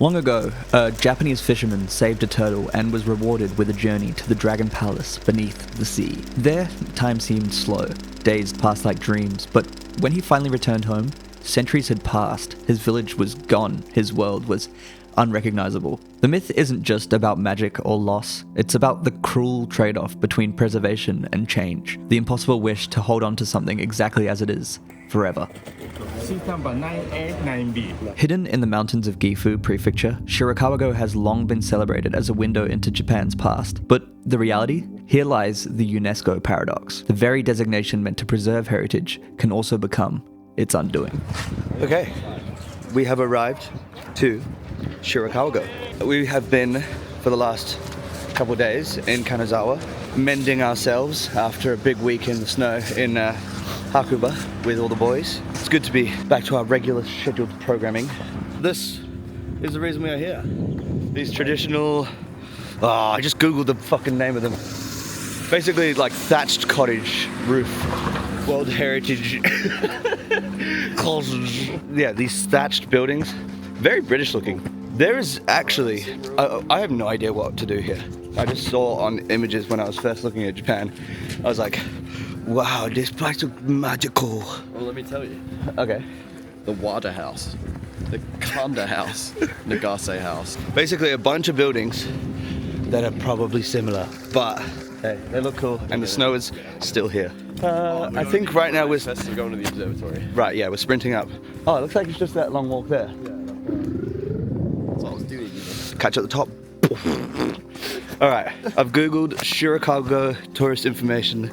Long ago, a Japanese fisherman saved a turtle and was rewarded with a journey to the Dragon Palace beneath the sea. There, time seemed slow. Days passed like dreams, but when he finally returned home, centuries had passed. His village was gone. His world was unrecognizable. The myth isn't just about magic or loss. It's about the cruel trade-off between preservation and change. The impossible wish to hold on to something exactly as it is, forever. Seat number 9A9B. Hidden in the mountains of Gifu Prefecture, Shirakawa-go has long been celebrated as a window into Japan's past. But the reality? Here lies the UNESCO paradox. The very designation meant to preserve heritage can also become its undoing. Okay, we have arrived to Shirakawa-go. We have been, for the last couple of days, in Kanazawa, mending ourselves after a big week in the snow in Hakuba with all the boys. It's good to be back to our regular scheduled programming. This is the reason we are here. These traditional... I just googled the fucking name of them. Basically like thatched cottage roof. World Heritage causes. Yeah, these thatched buildings. Very British looking. There is actually... I have no idea what to do here. I just saw on images when I was first looking at Japan. I was like, wow, this place looks magical. Well, let me tell you. Okay. The Wada House, the Kanda House, Nagase House. Basically a bunch of buildings that are probably similar, but hey, they look cool, and the snow is still here. I think right now we're going to the observatory. Right, yeah, we're sprinting up. Oh, it looks like it's just that long walk there. That's what I was doing. Catch at the top. All right, I've googled Shirakawa-go tourist information.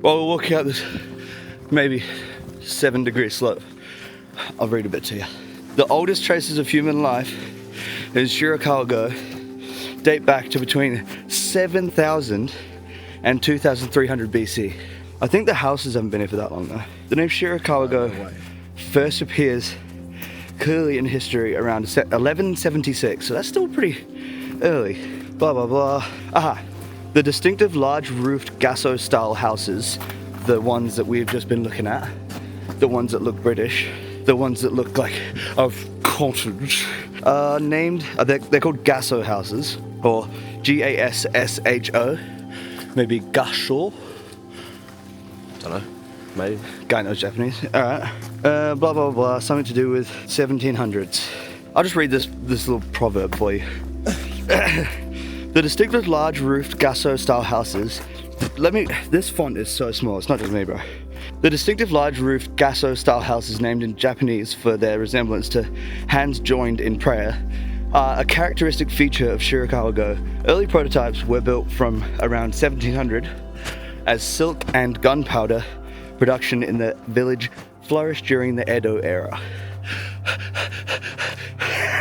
While we're walking up this maybe 7-degree slope, I'll read a bit to you. The oldest traces of human life in Shirakawa-go date back to between 7,000 and 2,300 BC. I think the houses haven't been here for that long though. The name Shirakawa-go first appears clearly in history around 1176, so that's still pretty early. Blah blah blah. Aha. The distinctive large roofed Gasso style houses, the ones that we've just been looking at, the ones that look British, the ones that look like of cottage, they're called Gasso houses, or Gasho, maybe Gasho. Don't know. Maybe. Guy knows Japanese. Alright. Blah blah blah, something to do with 1700s. I'll just read this little proverb for you. The distinctive large roofed Gasso style houses. This font is so small, it's not just me, bro. The distinctive large roofed Gasso style houses, named in Japanese for their resemblance to hands joined in prayer, are a characteristic feature of Shirakawa-go. Early prototypes were built from around 1700 as silk and gunpowder production in the village flourished during the Edo era.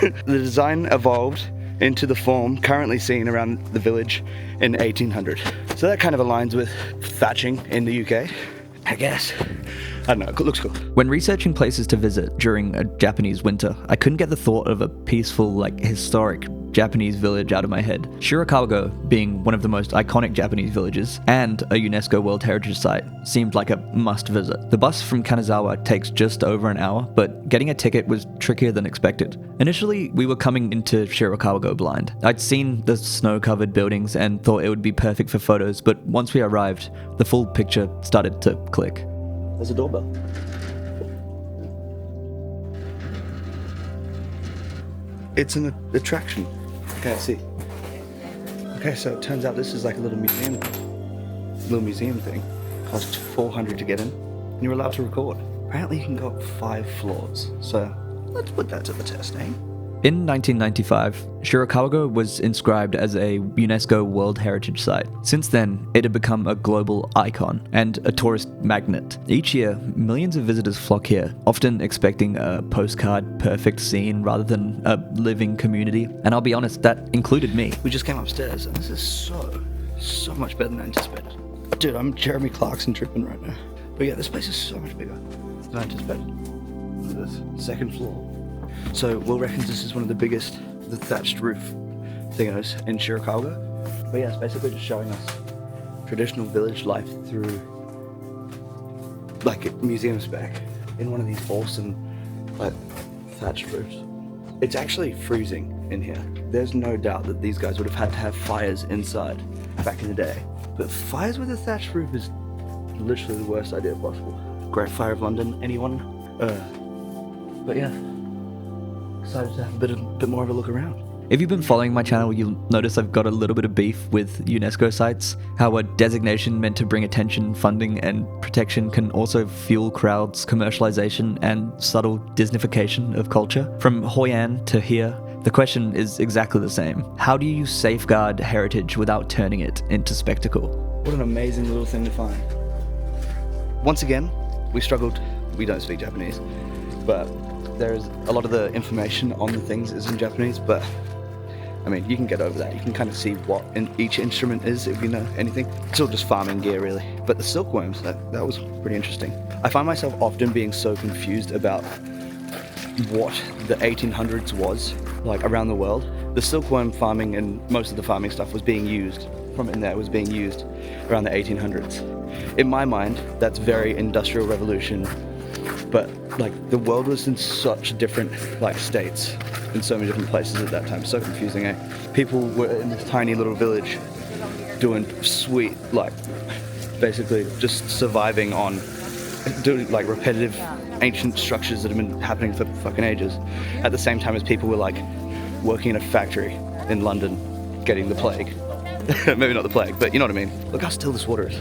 The design evolved into the form currently seen around the village in 1800. So that kind of aligns with thatching in the UK, I guess. I don't know, it looks cool. When researching places to visit during a Japanese winter, I couldn't get the thought of a peaceful, historic Japanese village out of my head. Shirakawa-go, being one of the most iconic Japanese villages and a UNESCO World Heritage site, seemed like a must visit. The bus from Kanazawa takes just over an hour, but getting a ticket was trickier than expected. Initially, we were coming into Shirakawa-go blind. I'd seen the snow-covered buildings and thought it would be perfect for photos, but once we arrived, the full picture started to click. There's a doorbell. It's an attraction. Okay, I see. Okay, so it turns out this is like a little museum thing. Costs 400 to get in, and you're allowed to record. Apparently you can go up 5 floors, so let's put that to the test, eh? In 1995, Shirakawa-go was inscribed as a UNESCO World Heritage Site. Since then, it had become a global icon and a tourist magnet. Each year, millions of visitors flock here, often expecting a postcard perfect scene rather than a living community. And I'll be honest, that included me. We just came upstairs, and this is so much better than anticipated. Dude, I'm Jeremy Clarkson tripping right now. But yeah, this place is so much bigger than anticipated. Look at this, second floor. So Will reckons this is one of the biggest, the thatched roof thingos in Shirakawa-go. But yeah, it's basically just showing us traditional village life through like a museum spec in one of these awesome thatched roofs. It's actually freezing in here. There's no doubt that these guys would have had to have fires inside back in the day. But fires with a thatched roof is literally the worst idea possible. Great Fire of London, anyone? But yeah, excited to have a bit more of a look around. If you've been following my channel, you'll notice I've got a little bit of beef with UNESCO sites, how a designation meant to bring attention, funding, and protection can also fuel crowds, commercialization, and subtle Disneyfication of culture. From Hoi An to here, the question is exactly the same. How do you safeguard heritage without turning it into spectacle? What an amazing little thing to find. Once again, we struggled. We don't speak Japanese, but there's a lot of the information on the things is in Japanese, but I mean, you can get over that. You can kind of see what each instrument is if you know anything. It's all just farming gear, really. But the silkworms, that was pretty interesting. I find myself often being so confused about what the 1800s was like around the world. The silkworm farming and most of the farming stuff was being used from in there was being used around the 1800s. In my mind, that's very industrial revolution, but like the world was in such different like states in so many different places at that time. So confusing, eh? People were in this tiny little village doing sweet, like basically just surviving on doing like repetitive ancient structures that have been happening for fucking ages, at the same time as people were like working in a factory in London getting the plague. Maybe not the plague, but you know what I mean. Look how still this water is.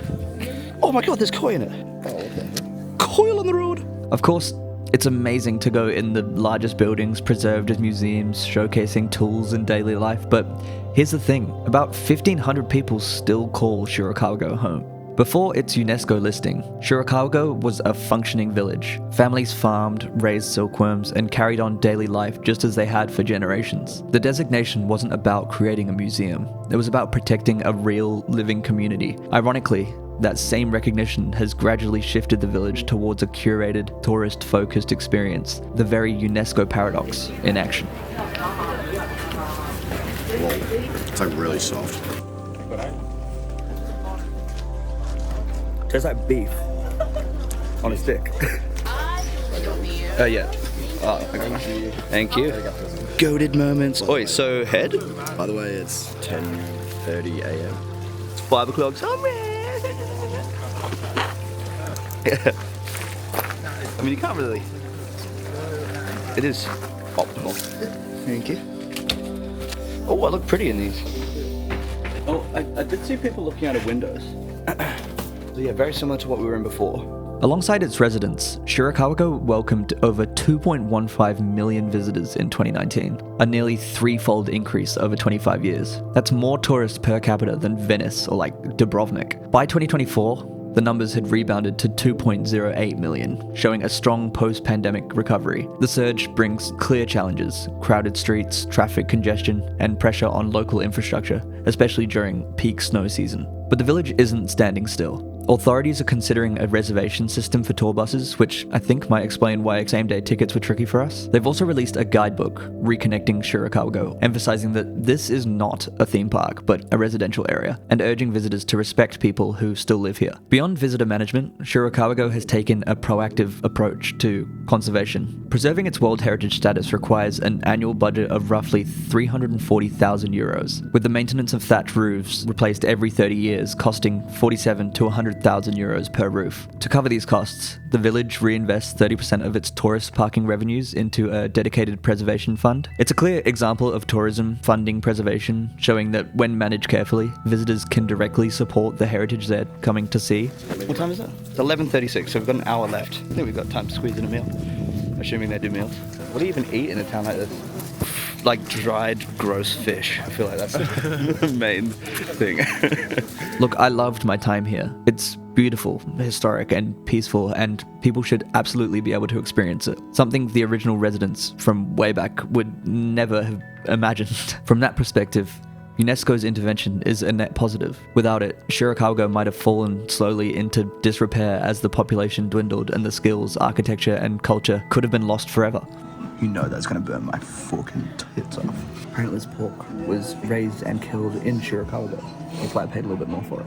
Oh my god, there's koi in it. Oh, okay. Koi on the road. Of course, it's amazing to go in the largest buildings preserved as museums, showcasing tools in daily life, but here's the thing, about 1,500 people still call Shirakawa-go home. Before its UNESCO listing, Shirakawa-go was a functioning village. Families farmed, raised silkworms, and carried on daily life just as they had for generations. The designation wasn't about creating a museum, it was about protecting a real, living community. Ironically, that same recognition has gradually shifted the village towards a curated, tourist-focused experience, the very UNESCO paradox in action. Whoa, it's like really soft. Tastes like beef on a stick. Yeah. Oh, okay. Thank you. Goated moments. Oi, so head? By the way, it's 10:30 a.m. It's 5 o'clock. I mean, you can't really. It is optimal. Thank you. Oh, I look pretty in these. Oh, I did see people looking out of windows. So yeah, very similar to what we were in before. Alongside its residents, Shirakawa-go welcomed over 2.15 million visitors in 2019, a nearly threefold increase over 25 years. That's more tourists per capita than Venice or like Dubrovnik. By 2024, the numbers had rebounded to 2.08 million, showing a strong post-pandemic recovery. The surge brings clear challenges: crowded streets, traffic congestion, and pressure on local infrastructure, especially during peak snow season. But the village isn't standing still. Authorities are considering a reservation system for tour buses, which I think might explain why same-day tickets were tricky for us. They've also released a guidebook, Reconnecting Shirakawa-go, emphasizing that this is not a theme park, but a residential area, and urging visitors to respect people who still live here. Beyond visitor management, Shirakawa-go has taken a proactive approach to conservation. Preserving its World Heritage status requires an annual budget of roughly 340,000 euros, with the maintenance of thatched roofs replaced every 30 years, costing 47 to 100,000 euros per roof. To cover these costs, the village reinvests 30% of its tourist parking revenues into a dedicated preservation fund. It's a clear example of tourism funding preservation, showing that when managed carefully, visitors can directly support the heritage they're coming to see. What time is it? It's 11:36, so we've got an hour left. I think we've got time to squeeze in a meal, assuming they do meals. What do you even eat in a town like this? Like dried, gross fish. I feel like that's the main thing. Look, I loved my time here. It's beautiful, historic, and peaceful, and people should absolutely be able to experience it. Something the original residents from way back would never have imagined. From that perspective, UNESCO's intervention is a net positive. Without it, Shirakawa-go might have fallen slowly into disrepair as the population dwindled and the skills, architecture, and culture could have been lost forever. You know that's gonna burn my fucking tits off. Apparently this pork was raised and killed in Shirakawa-go. That's why I paid a little bit more for it.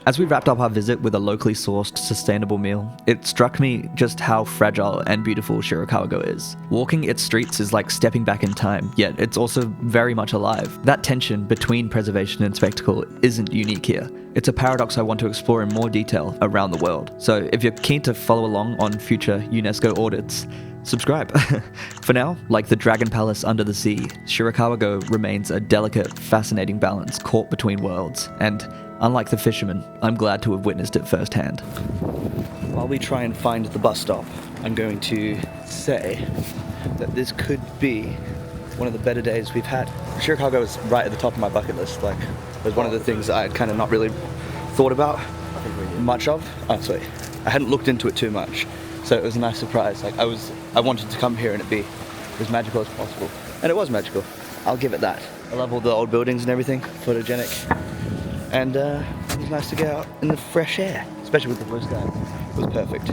As we wrapped up our visit with a locally sourced, sustainable meal, it struck me just how fragile and beautiful Shirakawa-go is. Walking its streets is like stepping back in time, yet it's also very much alive. That tension between preservation and spectacle isn't unique here. It's a paradox I want to explore in more detail around the world. So if you're keen to follow along on future UNESCO audits, subscribe. For now, like the Dragon Palace under the sea, Shirakawa-go remains a delicate, fascinating balance caught between worlds, and unlike the fisherman, I'm glad to have witnessed it firsthand. While we try and find the bus stop, I'm going to say that this could be one of the better days we've had. Shirakawa-go is right at the top of my bucket list. Like, it was one of the things that I had kind of not really thought about much of. Oh, sorry. I hadn't looked into it too much, so it was a nice surprise. Like, I wanted to come here and it be as magical as possible, and it was magical. I'll give it that. I love all the old buildings and everything, photogenic, and it was nice to get out in the fresh air, especially with the blue sky. It was perfect.